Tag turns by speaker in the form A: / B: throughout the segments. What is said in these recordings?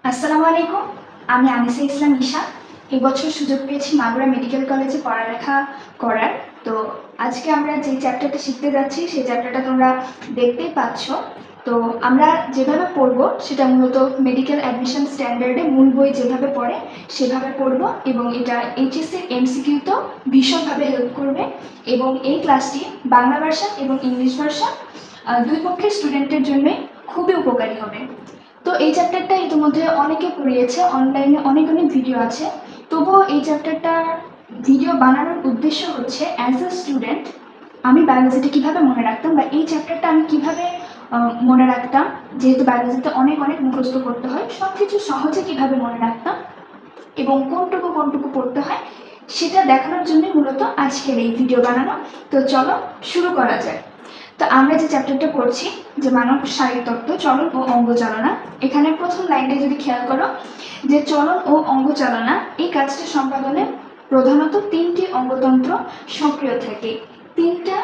A: আসসালামু আলাইকুম। আমি আনিসা ইসলাম ঈশা। এবছর সুযোগ পেয়েছি মাগুরা মেডিকেল কলেজে পড়ালেখা করার। তো আজকে আমরা যে চ্যাপ্টারটা শিখতে যাচ্ছি সেই চ্যাপ্টারটা তোমরা দেখতেই পাচ্ছ। তো আমরা যেভাবে পড়বো সেটা মূলত মেডিকেল অ্যাডমিশন স্ট্যান্ডার্ডে মূল বই যেভাবে পড়ে সেভাবে পড়বো, এবং এটা এইচএসসির এমসিকিউতেও ভীষণভাবে হেল্প করবে। এবং এই ক্লাসটি বাংলা ভার্সন এবং ইংলিশ ভার্সন দুই পক্ষের স্টুডেন্টের জন্যই খুবই উপকারী হবে। তো এই চ্যাপ্টারটা ইতিমধ্যে অনেকে পড়িয়েছে, অনলাইনে অনেক ভিডিও আছে। তবুও এই চ্যাপ্টারটার ভিডিও বানানোর উদ্দেশ্য হচ্ছে অ্যাজ এ স্টুডেন্ট আমি বায়োলজিটা কীভাবে মনে রাখতাম, বা এই চ্যাপ্টারটা আমি কীভাবে মনে রাখতাম, যেহেতু বায়োলজিতে অনেক মুখস্থ করতে হয়, সব কিছু সহজে কীভাবে মনে রাখতাম এবং কোনটুকু পড়তে হয় সেটা দেখানোর জন্যই মূলত আজকের এই ভিডিও বানানো। তো চলো শুরু করা যায়। তো আমরা যে চ্যাপ্টারটা পড়ছি, যে মানব শারীরতত্ত্ব, চলন ও অঙ্গচালনা, এখানে প্রথম লাইনটা যদি খেয়াল করো, যে চলন ও অঙ্গচালনা এই কাজটা সম্পাদনে প্রধানত তিনটি অঙ্গতন্ত্র সক্রিয় থাকে। তিনটা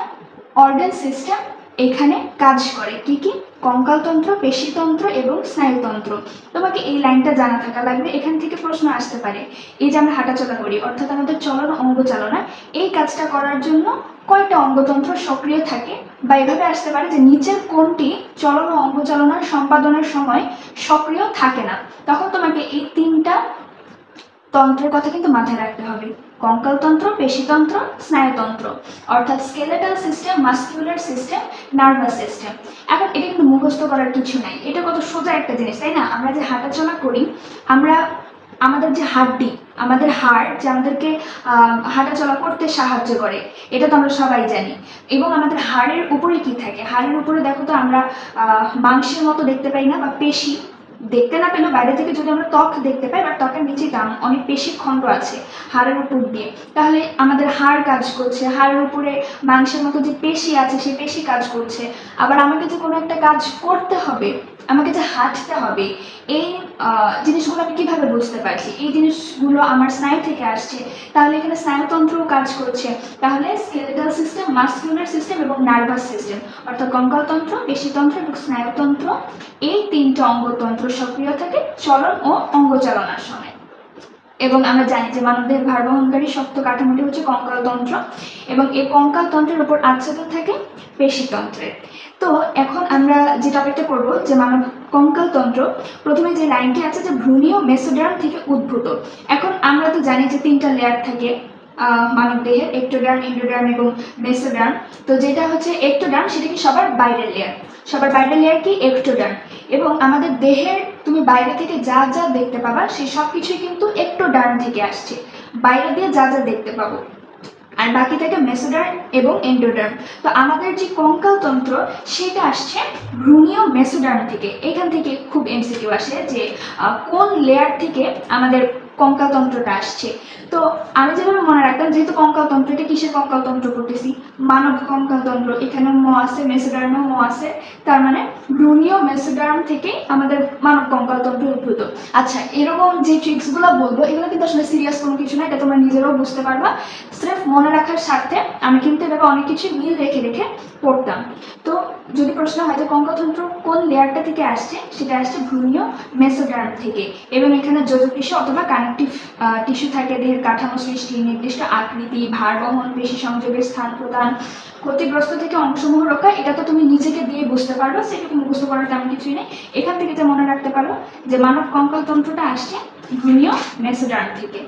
A: অর্গান সিস্টেম এখানে কাজ করে। কি কি? কঙ্কালতন্ত্র, পেশিতন্ত্র এবং স্নায়ুতন্ত্র। তোমাকে এই লাইনটা জানা থাকা লাগবে, এখান থেকে প্রশ্ন আসতে পারে। এই যে আমরা হাঁটাচলা করি, অর্থাৎ আমাদের চলন ও অঙ্গচালনা, এই কাজটা করার জন্য কয়টা অঙ্গতন্ত্র সক্রিয় থাকে, বা এভাবে আসতে পারে যে নিচের কোনটি চলন ও অঙ্গচালনার সম্পাদনের সময় সক্রিয় থাকে না। তখন তোমাকে এই তিনটা তন্ত্রের কথা কিন্তু মাথায় রাখতে হবে: কঙ্কালতন্ত্র, পেশিতন্ত্র, স্নায়ুতন্ত্র, অর্থাৎ skeletal system, muscular system, nervous system. এখন এটা কিন্তু মুখস্থ করার কিছু নাই, এটা কত সোজা একটা জিনিস, তাই না? আমরা যে হাঁটাচলা করি, আমাদের যে হাড্ডি, আমাদের হাড় যে আমাদেরকে হাঁটাচলা করতে সাহায্য করে, এটা তো আমরা সবাই জানি। এবং আমাদের হাড়ের উপরে কি থাকে? হাড়ের উপরে দেখো তো আমরা মাংসের মতো দেখতে পাই না, বা পেশি দেখতে না পেলেও বাইরে থেকে যদি আমরা ত্বক দেখতে পাই, বা ত্বকের নিচে অনেক পেশির খণ্ড আছে হাড়ের উপর দিয়ে, তাহলে আমাদের হাড় কাজ করছে, হাড়ের উপরে মাংসের মতো যে পেশি আছে সেই পেশি কাজ করছে। আবার আমাকে যে কোনো একটা কাজ করতে হবে, আমাকে যে হাঁটতে হবে, এই জিনিসগুলো আমি কীভাবে বুঝতে পারছি? এই জিনিসগুলো আমার স্নায়ু থেকে আসছে, তাহলে এখানে স্নায়ুতন্ত্রও কাজ করছে। তাহলে স্কেলেটাল সিস্টেম, মাস্কুলার সিস্টেম এবং নার্ভাস সিস্টেম, অর্থাৎ কঙ্কালতন্ত্র, পেশিতন্ত্র এবং স্নায়ুতন্ত্র, এই তিনটা অঙ্গতন্ত্র সক্রিয় থাকে চলন ও অঙ্গচালনার সময়। এবং আমরা জানি যে মানবদেহের ভারবহনকারী শক্ত কাঠামোটি হচ্ছে কঙ্কালতন্ত্র, এবং এই কঙ্কালতন্ত্রের উপর আচ্ছাদন থাকে পেশিতন্ত্রের। তো এখন আমরা যে টপিকটা করব, যে মানব কঙ্কালতন্ত্র, প্রথমে যে লাইনটি আছে যে ভ্রূণীয় মেসোডার্ম থেকে উদ্ভূত। এখন আমরা তো জানি যে তিনটা লেয়ার থাকে মানব দেহের: এক্টোডার্ম, এন্ডোডার্ম এবং মেসোডার্ম। তো যেটা হচ্ছে এক্টোডার্ম, সেটা কি সবার বাইরের লেয়ার। সবার বাইরের লেয়ার কি? এক্টোডার্ম। এবং আমাদের দেহের তুমি বাইরে থেকে যা যা দেখতে পাবা সেই সব কিছুই কিন্তু এক্টোডার্ম থেকে আসছে, বাইরে দিয়ে যা যা দেখতে পাবো। আর বাকি থাকে মেসোডার্ম এবং এন্ডোডার্ম। তো আমাদের যে কঙ্কালতন্ত্র সেটা আসছে ভ্রূণীয় মেসোডার্ম থেকে। এখান থেকে খুব এমসিকিউ আসে যে কোন লেয়ার থেকে আমাদের কঙ্কালতন্ত্রটা আসছে। তো আমি যেভাবে মনে রাখতাম, যেহেতু কঙ্কালতন্ত্র, এটা কিসের কঙ্কালতন্ত্র করতেছি? মানব কঙ্কালতন্ত্র। এখানে ম আছে, মেসোডার্মেও ম আছে, তার মানে ভ্রূণীয় মেসোডার্ম থেকে আমাদের মানব কঙ্কালতন্ত্র উদ্ভূত। আচ্ছা, এরকম যে ট্রিক্সগুলো বলবো, এগুলো কিন্তু আসলে সিরিয়াস কোনো কিছু না, এটা তোমরা নিজেরাও বুঝতে পারবা। স্রেফ মনে রাখার স্বার্থে আমি কিন্তু এভাবে অনেক কিছু মিল রেখে রেখে পড়তাম। তো যদি প্রশ্ন হয় যে কঙ্কালতন্ত্র কোন লেয়ারটা থেকে আসছে, সেটা আসছে ভ্রূণীয় মেসোডার্ম থেকে। এবং এখানে যোজক টিস্যু অথবা কানেকটিভ টিস্যু থাকে, দেহের কাঠামো সৃষ্টি, নির্দিষ্ট আকৃতি, ভার বহন, পেশি সংযোগের স্থান প্রদান, ক্ষতিগ্রস্ত থেকে অংশসমূহ রক্ষা। এটা তো তুমি নিজেকে দিয়ে বুঝতে পারবে, সেটুকু মুখস্থ করার তেমন কিছুই নেই। এখান থেকে যে মনে রাখতে পারো যে মানব কঙ্কালতন্ত্রটা আসছে ভ্রূণীয় মেসোডার্ম থেকে।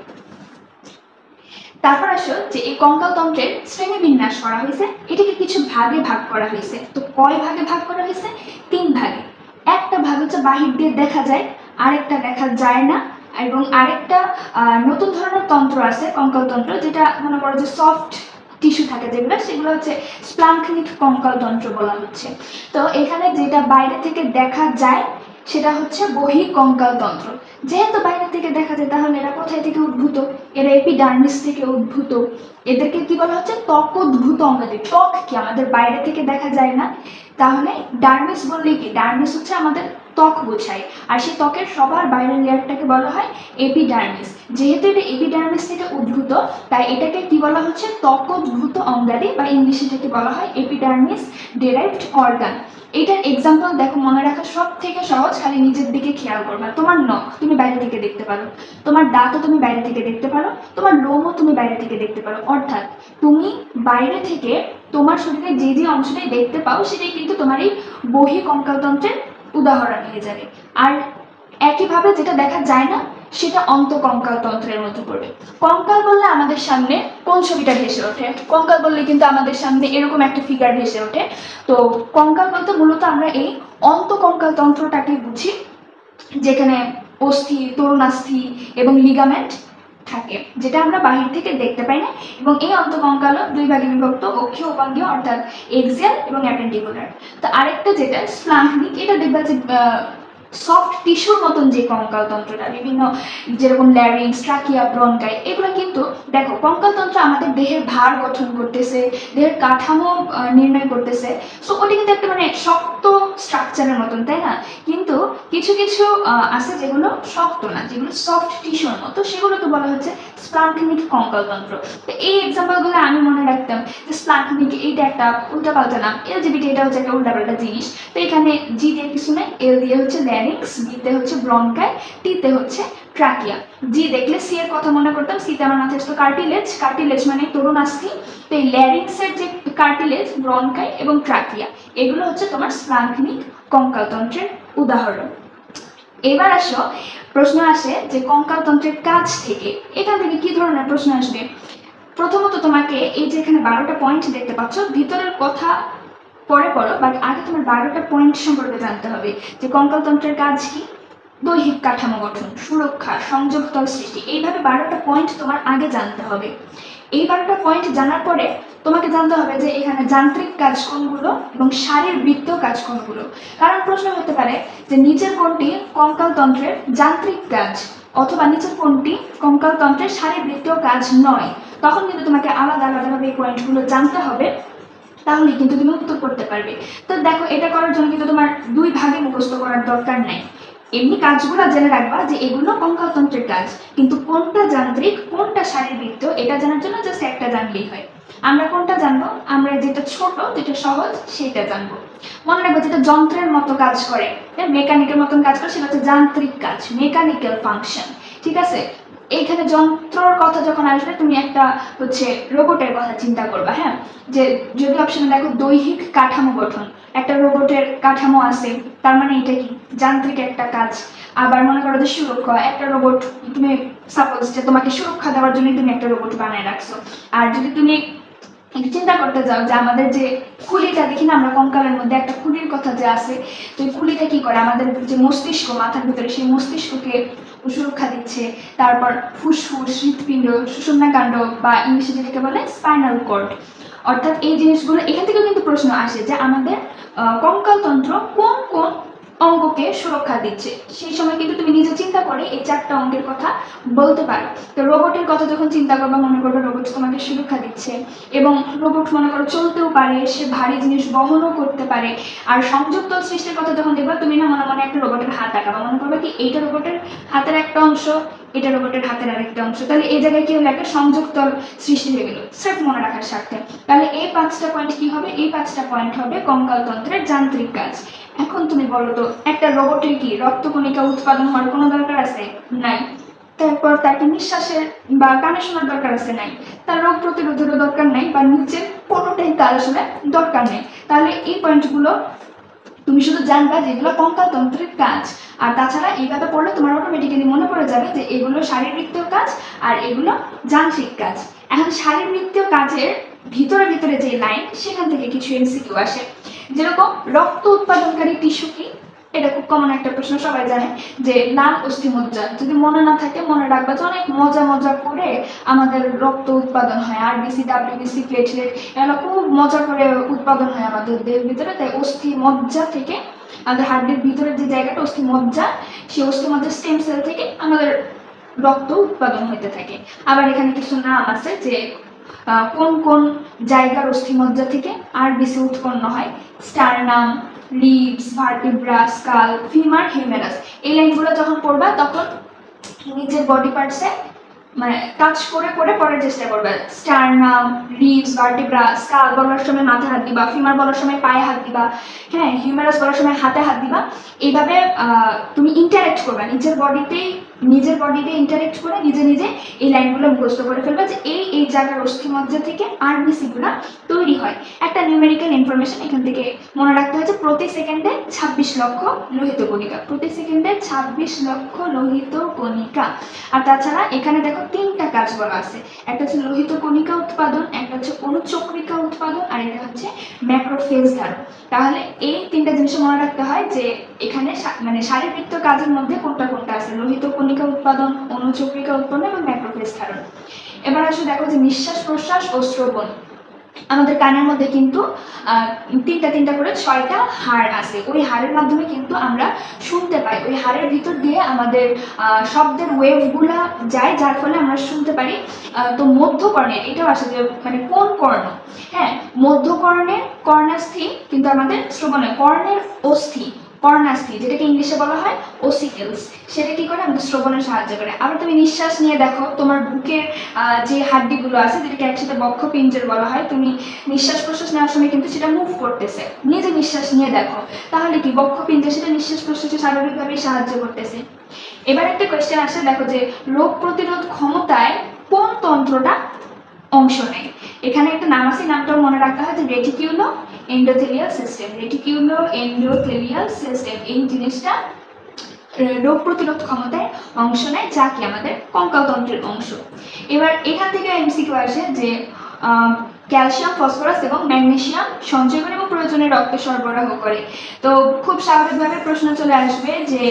A: তারপর আসো যে এই কঙ্কালতন্ত্রের শ্রেণীবিন্যাস করা হয়েছে, এটাকে কিছু ভাগে ভাগ করা হয়েছে। তো কয় ভাগে ভাগ করা হয়েছে? 3 ভাগে। একটা ভাগ হচ্ছে বাহির দিয়ে দেখা যায়, আরেকটা দেখা যায় না, এবং আরেকটা নতুন ধরনের তন্ত্র আছে কঙ্কালতন্ত্র, যেটা মনে করো যে সফট টিস্যু থাকে যেগুলো, সেগুলো হচ্ছে স্প্লাঙ্কনিক কঙ্কালতন্ত্র বলা হচ্ছে। তো এখানে যেটা বাইরে থেকে দেখা যায় সেটা হচ্ছে বহিঃকঙ্কালতন্ত্র। যেহেতু বাইরে থেকে দেখা যায়, তাহলে এরা কোথায় থেকে উদ্ভূত? এরা এপিডার্মিস থেকে উদ্ভূত। এদেরকে কি বলা হচ্ছে? ত্বকোদ্ভূত অঙ্গাদি। ত্বক কি আমাদের বাইরে থেকে দেখা যায় না, তাহলে ডার্মিস বললে কি? ডার্মিস হচ্ছে আমাদের ত্বক বোঝায়। আর সেই ত্বকের সবার বাইরের লেয়ারটাকে বলা হয় এপিডার্মিস। যেহেতু এটা এপিডার্মিস থেকে উদ্ভূত, তাই এটাকে কি বলা হচ্ছে, ত্বকোদ্ভূত অঙ্গাদি, বা ইংলিশে এটাকে বলা হয় এপিডার্মিস ডেরাইভড অর্গান। এটার এক্সাম্পল দেখো, মনে রাখা সব থেকে সহজ, খালি নিজের দিকে খেয়াল করবা। তোমার নখ তুমি বাইরে থেকে দেখতে পারো, তোমার দাঁতও তুমি বাইরে থেকে দেখতে পারো, তোমার লোমও তুমি বাইরে থেকে দেখতে পারো। অর্থাৎ তুমি বাইরে থেকে তোমার শরীরে যে যে অংশটাই দেখতে পাও সেটাই কিন্তু তোমার এই বহিঃকঙ্কালতন্ত্রের উদাহরণ হয়ে যাবে। আর একইভাবে যেটা দেখা যায় না সেটা অন্তঃকঙ্কালতন্ত্রের মধ্যে পড়বে। কঙ্কাল বললে আমাদের সামনে কোন ছবিটা ভেসে ওঠে? কঙ্কাল বললে কিন্তু আমাদের সামনে এরকম একটা ফিগার ভেসে ওঠে। তো কঙ্কাল বলতে মূলত আমরা এই অন্তঃকঙ্কালতন্ত্রটাকে বুঝি, যেখানে অস্থি, তরুণাস্থি এবং লিগামেন্ট থাকে, যেটা আমরা বাহির থেকে দেখতে পাই না। এবং এই অন্তঃকঙ্কালও দুই ভাগে বিভক্ত, অক্ষীয় উপাঙ্গীয় অর্থাৎ এক্সিয়াল এবং অ্যাপেন্ডিকুলার। তো আরেকটা যেটা স্প্লাঙ্কনিক, এটা দেখবা যে সফট টিস্যুর মতন যে কঙ্কালতন্ত্রটা, বিভিন্ন যেরকম ল্যারিংস, ট্রাকিয়া, ব্রনকাই, এগুলো কিন্তু দেখো কঙ্কালতন্ত্র আমাদের দেহের ভার গঠন করতেছে, দেহের কাঠামো নির্ণয় করতেছে। সো ওটা কিন্তু একটা মানে শক্ত স্ট্রাকচারের মতন, তাই না? কিন্তু কিছু কিছু আছে যেগুলো শক্ত না, যেগুলো সফট টিস্যুর মতো, সেগুলোকে বলা হচ্ছে স্প্লাঙ্কনিক কঙ্কালতন্ত্র। তো এই এক্সাম্পলগুলো আমি মনে রাখতাম যে স্প্লাঙ্কনিক এইটা একটা উল্টাপাল্টা নাম, এলজিবিটি এটা হচ্ছে একটা উল্টাপাল্টা জিনিস। তো এখানে জি দিয়ে কিছু নেই, এল দিয়ে হচ্ছে ল্যারিংস, বিতে হচ্ছে ব্রনকাই, টিতে হচ্ছে ট্রাকিয়া। জি দেখলে সি এর কথা মনে করতাম, সিতে আমার মাথায় আসতো কার্টিলেজ, কার্টিলেজ মানে তরুণাস্থি। তো এই ল্যারিংসের যে কার্টিলেজ, ব্রনকাই এবং ট্রাকিয়া, এগুলো হচ্ছে তোমার স্প্লাঙ্কনিক কঙ্কালতন্ত্রের উদাহরণ। এবার আসো, প্রশ্ন আসে যে কঙ্কালতন্ত্রের কাজ থেকে, এখান থেকে কি ধরনের প্রশ্ন আসবে? প্রথমত তোমাকে এই যে এখানে 12টা পয়েন্ট দেখতে পাচ্ছ, ভিতরের কথা পরে পড়ো, বাট আগে তোমার 12টা পয়েন্ট সম্পর্কে জানতে হবে যে কঙ্কালতন্ত্রের কাজ কি। দৈহিক কাঠামো গঠন, সুরক্ষা, সংযোগতল সৃষ্টি, এইভাবে 12টা পয়েন্ট তোমার আগে জানতে হবে। এই 12টা পয়েন্ট জানার পরে তোমাকে জানতে হবে যে এখানে যান্ত্রিক কাজ কোনগুলো এবং শারীরবৃত্তীয় কাজ কোনগুলো। কারণ প্রশ্ন হতে পারে যে নিচের কোনটি কঙ্কালতন্ত্রের যান্ত্রিক কাজ, অথবা নিচের কোনটি কঙ্কালতন্ত্রের শারীরবৃত্তীয় কাজ নয়। তখন কিন্তু তোমাকে আলাদা আলাদাভাবে এই পয়েন্টগুলো জানতে হবে, তাহলে কিন্তু তুমি উত্তর করতে পারবে। তো দেখো, এটা করার জন্য কিন্তু তোমার দুই ভাগে মুখস্থ করার দরকার নাই। এমনি কাজগুলো জেনে রাখবা যে এগুলো কঙ্কালতন্ত্রের কাজ, কিন্তু কোনটা যান্ত্রিক কোনটা শারীরবৃত্তীয় এটা জানার জন্য জাস্ট একটা জানলেই হয়। আমরা কোনটা জানবো? আমরা যেটা ছোট, যেটা সহজ সেটা জানবো। মনে রাখবো যেটা যন্ত্রের মতো কাজ করে, মেকানিকের মতন কাজ করে, সেটা হচ্ছে যান্ত্রিক কাজ, মেকানিক্যাল ফাংশন। ঠিক আছে? এইখানে যন্ত্রর কথা যখন আসবে তুমি একটা হচ্ছে রোবটের কথা চিন্তা করবা। হ্যাঁ, যে যদি অপশনে দেখো দৈহিক কাঠামো গঠন, একটা রোবটের কাঠামো আছে, তার মানে এটা কি যান্ত্রিক একটা কাজ। আবার মনে করো যে সুরক্ষা, একটা রোবট তুমি সাপোজ যে তোমাকে সুরক্ষা দেওয়ার জন্য তুমি একটা রোবট বানায় রাখছো। আর যদি তুমি চিন্তা করতে যাও যে আমাদের যে খুলিটা দেখি না আমরা কঙ্কালের মধ্যে, একটা খুলির কথা যে আছে, তো এই খুলিটা কি করে, আমাদের যে মস্তিষ্ক মাথার ভিতরে, সেই মস্তিষ্ককে সুরক্ষা দিচ্ছে। তারপর ফুসফুস, হৃৎপিণ্ড, সুষুম্নাকাণ্ড, বা ইংলিশে যেটাকে বলে স্পাইনাল কর্ড। অর্থাৎ এই জিনিসগুলো এখান থেকেও কিন্তু প্রশ্ন আসে যে আমাদের কঙ্কালতন্ত্র কোন কোন অঙ্গকে সুরক্ষা দিচ্ছে। সেই সময় কিন্তু তুমি নিজে চিন্তা করে এই 4টা অঙ্গের কথা বলতে পারো। তো রোবটের কথা যখন চিন্তা করবা, মনে করবে রোবট তোমাকে সুরক্ষা দিচ্ছে, এবং রোবট মনে করো চলতেও পারে, সে ভারী জিনিস বহনও করতে পারে। আর সংযোগতল সৃষ্টির কথা যখন দেখবা, তুমি না মনে মনে একটা রোবটের হাত আঁকাবা, মনে করবে কি এইটা রোবটের হাতের একটা অংশ, এটা রোবটের হাতের আরেকটা অংশ। তাহলে এই জায়গায় কি হলো, একটা সংযোগতল সৃষ্টি হয়ে গেল, স্রেফ মনে রাখার স্বার্থে। তাহলে এই 5টা পয়েন্ট কি হবে? এই 5টা পয়েন্ট হবে কঙ্কালতন্ত্রের যান্ত্রিক কাজ। এখন তুমি বলো তো, একটা রোবটের কি রক্তকণিকা উৎপাদন হওয়ার কোনো দরকার আছে? নাই। তারপর তাকে নিঃশ্বাসের বা কানে শোনার দরকার আছে? নাই। তার রোগ প্রতিরোধেরও দরকার নাই, বা নিচের কোনোটাই তার আসলে দরকার নেই। তাহলে এই পয়েন্টগুলো তুমি শুধু জানবা যেগুলো কঙ্কালতন্ত্রের কাজ। আর তাছাড়া এইভাবে পড়লে তোমার অটোমেটিক্যালি মনে পড়ে যাবে যে এগুলো শারীরবৃত্তীয় কাজ আর এগুলো যান্ত্রিক কাজ। এখন শারীরবৃত্তীয় কাজের ভিতরে ভিতরে যে লাইন, সেখান থেকে কিছু এমসিকিউ আসে। যেরকম রক্ত উৎপাদনকারী টিস্যু কি, এটা খুব কমন একটা প্রশ্ন, সবাই জানে যে লাল অস্থিমজ্জা। যদি মনে না থাকে মনে রাখবা যে অনেক মজা মজা করে আমাদের রক্ত উৎপাদন হয়, আরবিসি, ডাব্লিউবিসি, প্লেটলেট, এগুলো খুব মজা করে উৎপাদন হয় আমাদের দেহের ভিতরে। তাই অস্থিমজ্জা থেকে, আমাদের হার্টের ভিতরে যে জায়গাটা অস্থিমজ্জা, সেই অস্থিমজ্জার স্টেম সেল থেকে আমাদের রক্ত উৎপাদন হতে থাকে। আবার এখানে কিছু নাম আছে যে কোন কোন জায়গার অস্থিমজ্জা থেকে আরবিসি উৎপন্ন হয়, sternum, ribs, vertebra, skull, femur, humerus. এই লাইনগুলো যখন পড়বা তখন নিজের বডি পার্টসে মানে টাচ করে করে পড়ার চেষ্টা করবে। স্টারনাম, রিবস, ভার্টিব্রা, স্কাল বলার সময় মাথায় হাত দিবা, ফিমার বলার সময় পায়ে হাত দিবা, হ্যাঁ, হিউমেরাস বলার সময় হাতে হাত দিবা। এইভাবে তুমি ইন্টারেক্ট করবে নিজের বডিতে ইন্টারেক্ট করে নিজে নিজে এই লাইনগুলো মুখস্থ করে ফেলবে যে এই জায়গার অস্থিমজ্জা থেকে আরবিসিগুলো তৈরি হয়। একটা নিউমেরিক্যাল ইনফরমেশন এখান থেকে মনে রাখতে হয় যে প্রতি সেকেন্ডে 26 লক্ষ লোহিত কণিকা, প্রতি সেকেন্ডে 26 লক্ষ লোহিত কণিকা। আর তাছাড়া এখানে দেখো 3টা কাজ বলা আছে, একটা হচ্ছে লোহিত কণিকা উৎপাদন, একটা হচ্ছে অনুচক্রিকা উৎপাদন, আর এটা হচ্ছে ম্যাক্রোফেজ ধারণ। তাহলে এই 3টা জিনিস মনে রাখতে হয় যে এখানে মানে শারীরবৃত্ত কাজের মধ্যে কোনটা কোনটা আছে, লোহিত কণিকা উৎপাদন, অনুচক্রিকা উৎপন্ন এবং ম্যাক্রোফেজ ধারণ। এবার আসলে দেখো যে নিঃশ্বাস প্রশ্বাস ও শ্রবণ। আমাদের কানের মধ্যে কিন্তু তিনটা করে 6টা হাড় আছে, ওই হাড়ের মাধ্যমে কিন্তু আমরা শুনতে পাই, ওই হাড়ের ভিতর দিয়ে আমাদের শব্দের ওয়েভগুলা যায়, যার ফলে আমরা শুনতে পারি। তো মধ্যকর্ণের এটাও আসে যে মানে কোন কর্ণ, হ্যাঁ, মধ্যকর্ণের কর্ণাস্থি কিন্তু আমাদের শ্রবণে, কর্ণের অস্থি কর্ণাস্থি যেটাকে ইংলিশে বলা হয় ওসিকেলস, সেটা কি করে আমাদের শ্রবণে সাহায্য করে। আবার তুমি নিঃশ্বাস নিয়ে দেখো, তোমার বুকের যে হাড্ডিগুলো আছে যেটাকে একসাথে বক্ষপিঞ্জর বলা হয়, তুমি নিঃশ্বাস প্রশ্বাস নেওয়ার সময় কিন্তু সেটা মুভ করতেছে, নিজে নিঃশ্বাস নিয়ে দেখো, তাহলে কি বক্ষপিঞ্জর সেটা নিঃশ্বাস প্রশ্বাসে স্বাভাবিকভাবেই সাহায্য করতেছে। এবার একটা কোয়েশ্চেন আসে, দেখো যে রোগ প্রতিরোধ ক্ষমতায় কোন তন্ত্রটা অংশ নেয়। এখানে একটা নাম আছে, নামটাও মনে রাখতে হয় যে রেটিকিউলো এন্ডোথেলিয়াল সিস্টেম, রেটিকিউলো এন্ডোথেলিয়াল সিস্টেম এই জিনিসটা রোগ প্রতিরোধ ক্ষমতায় অংশ নেয়, যা কি আমাদের কঙ্কালতন্ত্রের অংশ। এবার এখান থেকে এমসিকিউ আসে যে ক্যালসিয়াম, ফসফরাস এবং ম্যাগনেসিয়াম সঞ্চয় করে এবং প্রয়োজনে রক্তে সরবরাহ করে। তো খুব স্বাভাবিকভাবে প্রশ্ন চলে আসবে যে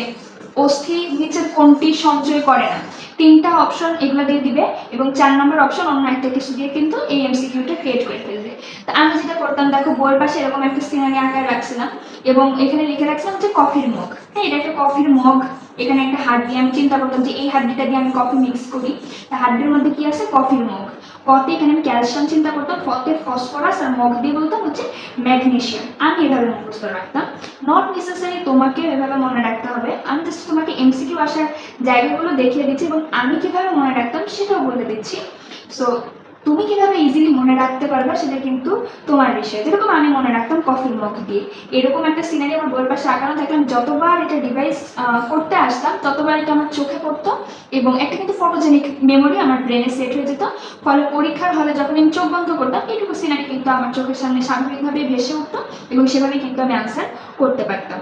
A: অস্থি নিচের কোনটি সঞ্চয় করে না। 3টা অপশন এগুলো দিয়ে দিবে এবং 4 নম্বর অপশন অন্য একটা কিছু দিয়ে কিন্তু এই এমসিকিউটা ক্রিয়েট করে ফেলবে। তো আমি যেটা করতাম, দেখো বইয়ের পাশে এরকম একটা সিনারি আকারে রাখছিলাম এবং এখানে লিখে রাখছিলাম যে কফির মগ, হ্যাঁ, এটা একটা কফির মগ, এখানে একটা হাড্ডি, আমি চিন্তা করতাম যে এই হাড্ডিটা দিয়ে আমি কফি মিক্স করি, তা হাড্ডির মধ্যে কি আছে, কফির মগ। কতে এখানে আমি ক্যালসিয়াম চিন্তা করতাম, ফতে ফসফরাস, আর মগ দিয়ে বলতাম হচ্ছে ম্যাগনেসিয়াম। আমি এভাবে মুখস্থ রাখতাম, নট নেসেসারি তোমাকে এভাবে মনে রাখতে হবে, আমি জাস্ট তোমাকে এমসিকিউ আসার জায়গাগুলো দেখিয়ে দিচ্ছি এবং আমি কিভাবে মনে রাখতাম সেটাও বলে দিচ্ছি। সো তুমি কিভাবে ইজিলি মনে রাখতে পারবে সেটা কিন্তু তোমার বিষয়। যেরকম আমি মনে রাখতাম কফির মগ দিয়ে, এরকম একটা সিনারি আমার বইয়ের পাশে আঁকানো থাকলাম, যতবার এটা ডিভাইস করতে আসতাম ততবার এটা আমার চোখে পড়তো এবং একটা কিন্তু ফটোজেনিক মেমোরি আমার ব্রেনে সেট হয়ে যেত। ফলে পরীক্ষার হলে যখন আমি চোখ বন্ধ করতাম এইটুকু সিনারি কিন্তু আমার চোখের সামনে স্বাভাবিকভাবে ভেসে উঠতো এবং সেভাবে কিন্তু আমি আনসার করতে পারতাম।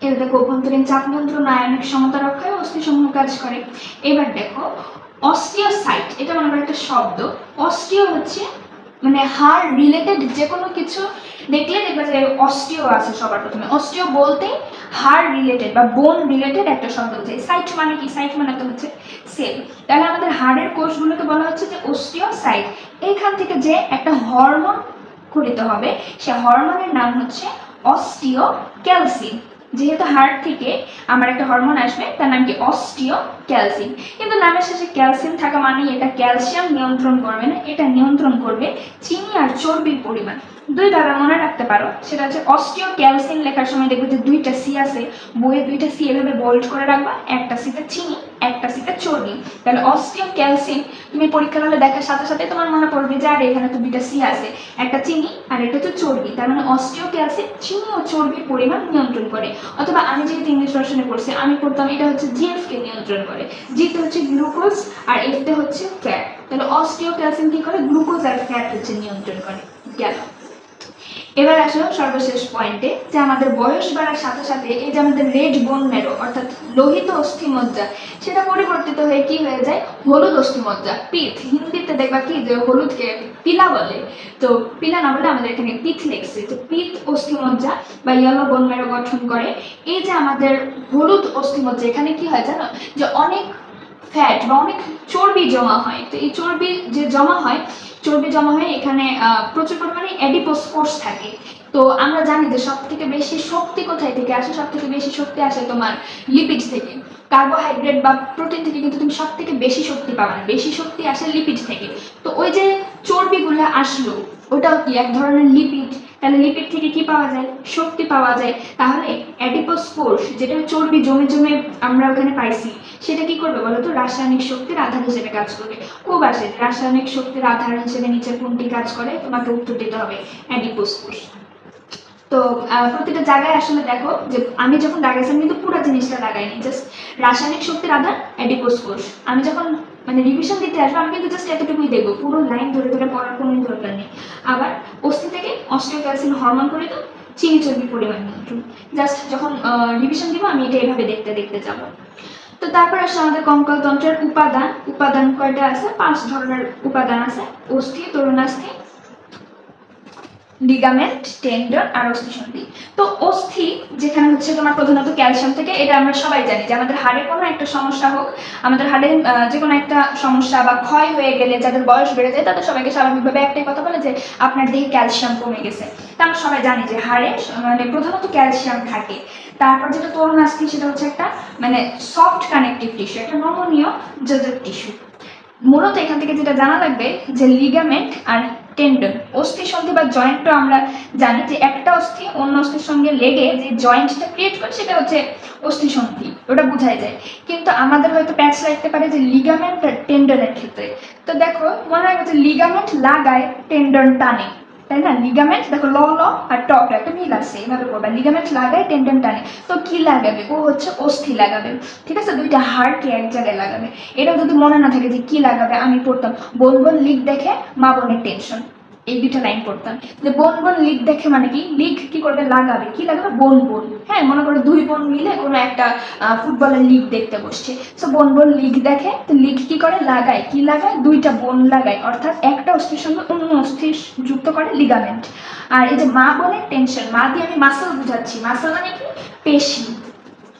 A: এর দেখো অভ্যন্তরীণ চাপ নিয়ন্ত্রণ, আয়নিক সমতা রক্ষায় অস্থিসমূহ কাজ করে। এবার দেখো অস্টিওসাইট, এটা মনে করো একটা শব্দ। অস্টিও হচ্ছে মানে হাড় রিলেটেড যে কোনো কিছু দেখলে দেখবে যে অস্টিও আছে সবার প্রথমে। অস্টিও বলতে হাড় রিলেটেড বা বোন রিলেটেড একটা শব্দ বোঝায়। সাইট মানে কি, সাইট মানে তো হচ্ছে সেল। তাহলে আমাদের হাড়ের কোষগুলোকে বলা হচ্ছে যে অস্টিওসাইট। এইখান থেকে যে একটা হরমোন গঠিত হবে, সে হরমোনের নাম হচ্ছে অস্টিওক্যালসিন। যেহেতু হাড় থেকে আমার একটা হরমোন আসবে, তার নাম কি অস্টিওক্যালসিন। কিন্তু নামের শেষে ক্যালসিয়াম থাকা মানে এটা ক্যালসিয়াম নিয়ন্ত্রণ করবে না, এটা নিয়ন্ত্রণ করবে চিনি আর চর্বির পরিমাণ। দুইভাবে মনে রাখতে পারো, সেটা হচ্ছে অস্টিওক্যালসিন লেখার সময় দেখবে যে 2টা সি আছে, বইয়ে 2টা সি এভাবে বোল্ড করে রাখবা, একটা সিতে চিনি একটা সিতে চর্বি। তাহলে অস্টিওক্যালসিন তুমি পরীক্ষার হলে দেখার সাথে সাথে তোমার মনে পড়বে যে আর এখানে তো 2টা সি আছে, একটা চিনি আর একটা তো চর্বি, তার মানে অস্টিওক্যালসিন চিনি ও চর্বির পরিমাণ নিয়ন্ত্রণ করে। অথবা আমি যেহেতু ইংলিশ ভার্সনে পড়ছি আমি পড়তাম এটা হচ্ছে জিএফ কে নিয়ন্ত্রণ করে, জিতে হচ্ছে গ্লুকোজ আর এফতে হচ্ছে ফ্যাট। তাহলে অস্টিওক্যালসিন কি করে, গ্লুকোজ আর ফ্যাট হচ্ছে নিয়ন্ত্রণ করে। গেল। এবার আসো সর্বশেষ পয়েন্টে, যে আমাদের বয়স বাড়ার সাথে সাথে এই যে আমাদের রেড বোন ম্যারো অর্থাৎ লোহিত অস্থিমজ্জা সেটা পরিবর্তিত হয়ে কি হয়ে যায়, হলুদ অস্থিমজ্জা, পিথ। হিন্দিতে দেখবা কি যে হলুদকে পিলা বলে, তো পিলা না বলে আমাদের এখানে পিথ লেগছে। তো পিথ অস্থিমজ্জা বা ইয়েলো বোন ম্যারো গঠন করে। এই যে আমাদের হলুদ অস্থিমজ্জা, এখানে কি হয় জানো, যে অনেক ফ্যাট বা অনেক চর্বি জমা হয়। তো এই চর্বি যে জমা হয়, চর্বি জমা হয়ে এখানে প্রচুর পরিমাণে অ্যাডিপোজ ফোর্স থাকে। তো আমরা জানি যে সব থেকে বেশি শক্তি কোথায় থেকে আসে, সব থেকে বেশি শক্তি আসে তোমার লিপিড থেকে। কার্বোহাইড্রেট বা প্রোটিন থেকে কিন্তু তুমি সব থেকে বেশি শক্তি পাবে না, বেশি শক্তি আসে লিপিড থেকে। তো ওই যে চর্বিগুলো আসলো ওটাও কি এক ধরনের লিপিড, তাহলে লিপিড থেকে কি পাওয়া যায়? শক্তি পাওয়া যায়। তাহলে অ্যাডিপোস কোষ, যেটা চর্বি জমে জমে আমরা ওখানে পাইছি, সেটা কি করবে বলো তো? রাসায়নিক শক্তির আধার হিসেবে কাজ করবে। খুব আসে রাসায়নিক শক্তির আধার হিসেবে নিচের কোনটি কাজ করে, তোমাকে উত্তর দিতে হবে অ্যাডিপোস কোষ। তো প্রতিটা জায়গায় আসলে দেখো যে আমি যখন দাগাইছি আমি কিন্তু পুরো জিনিসটা লাগাইনি, জাস্ট রাসায়নিক শক্তির আধার অ্যাডিপোস কোষ। আমি যখন মানে রিভিশন দিতে আসবো আমি কিন্তু জাস্ট এতটুকুই দেখবো, পুরো লাইন ধরে ধরে পড়ার কোনো দরকার নেই। আবার অস্থি থেকে অস্টিওক্যালসিন হরমোন করে তো চিনি চর্বির পরিমাণ নিয়ন্ত্রণ, জাস্ট যখন রিভিশন দিব আমি এটা এইভাবে দেখতে দেখতে যাবো। তো তারপর আসলে আমাদের কঙ্কালতন্ত্রের উপাদান। উপাদান কয়টা আছে? 5 ধরনের উপাদান আছে: অস্থি, তরুণাস্থি, লিগামেন্ট, টেন্ডন আর অস্থিসন্ধি। তো অস্থি যেখানে হচ্ছে তোমার প্রধানত ক্যালসিয়াম থেকে, এটা আমরা সবাই জানি যে আমাদের হাড়ে কোনো একটা সমস্যা হোক, আমাদের হাড়ে যে কোনো একটা সমস্যা বা ক্ষয় হয়ে গেলে যাদের বয়স বেড়ে যায় তাদের সবাইকে স্বাভাবিকভাবে একটাই কথা বলে যে আপনার দেহে ক্যালসিয়াম কমে গেছে। তা আমরা সবাই জানি যে হাড়ে মানে প্রধানত ক্যালসিয়াম থাকে। তারপর যেটা তরুণাস্থি, সেটা হচ্ছে একটা মানে সফট কানেকটিভ টিস্যু, একটা নমনীয় যোজক টিস্যু। মূলত এখান থেকে যেটা জানা লাগবে যে লিগামেন্ট আর টেন্ডন, অস্থি সন্ধি বা জয়েন্টও আমরা জানি যে একটা অস্থি অন্য অস্থির সঙ্গে লেগে যে জয়েন্টটা ক্রিয়েট করে সেটা হচ্ছে অস্থি সন্ধি, ওটা বোঝাই যায়। কিন্তু আমাদের হয়তো প্যাচ লাগতে পারে যে লিগামেন্ট আর টেন্ডনের ক্ষেত্রে। তো দেখো মনে রাখবে যে লিগামেন্ট লাগায়, টেন্ডন টানে, তাই না? লিগামেন্ট দেখো ল ল আর ট একটা মিল আছে, এভাবে করবা। লিগামেন্ট লাগায়, টেন্ডন টানে। তো কি লাগাবে? ও হচ্ছে অস্থি লাগাবে, ঠিক আছে? দুইটা হাড়কে এক জায়গায় লাগাবে। এটাও যদি মনে না থাকে যে কি লাগাবে, আমি পড়তাম বোন বোন লিক দেখে মা বোনের টেনশন, এই দুইটা লাইন পড়তাম যে বোন বোন লিক দেখে মানে কি, লিক কি করবে? লাগাবে। কি লাগাবে? বোন বোন। হ্যাঁ, মনে করো দুই বোন মিলে কোনো একটা ফুটবলের লিগ দেখতে বসছে, তো বোন বোন লিগ দেখে, তো লিগ কি করে? লাগায়। কি লাগায়? দুইটা বোন লাগায়, অর্থাৎ একটা অস্থির সঙ্গে অন্য অস্থির যুক্ত করে লিগামেন্ট। আর এই যে মা বোনের টেনশন, মা দিয়ে আমি মাসল বুঝাচ্ছি, মাসল মানে কি? পেশি।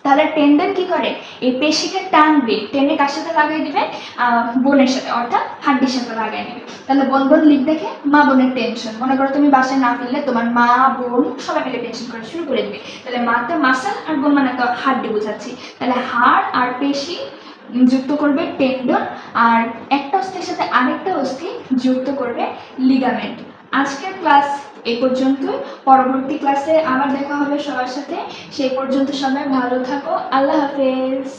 A: তাহলে টেন্ডন কি করে? এই পেশিকে টানবে, টেনে কার সাথে লাগাই দিবে? বোনের সাথে, অর্থাৎ হাড্ডির সাথে লাগাই নেবে। তাহলে বোন বোন লিক দেখে মা বোনের টেনশন। মনে করো তুমি বাসায় না ফিরলে তোমার মা বোন সবাই মিলে টেনশন করা শুরু করে দিবে। তাহলে মাতে মাসল আর বোন মানে তো হাড্ডি বোঝাচ্ছি। তাহলে হাড় আর পেশি যুক্ত করবে টেন্ডন, আর একটা অস্থির সাথে আরেকটা অস্থি যুক্ত করবে লিগামেন্ট। আজকের ক্লাস এই পর্যন্ত। পরবর্তী ক্লাসে আবার দেখা হবে সবার সাথে। সেই পর্যন্ত সবাই ভালো থাকো। আল্লাহ হাফেজ।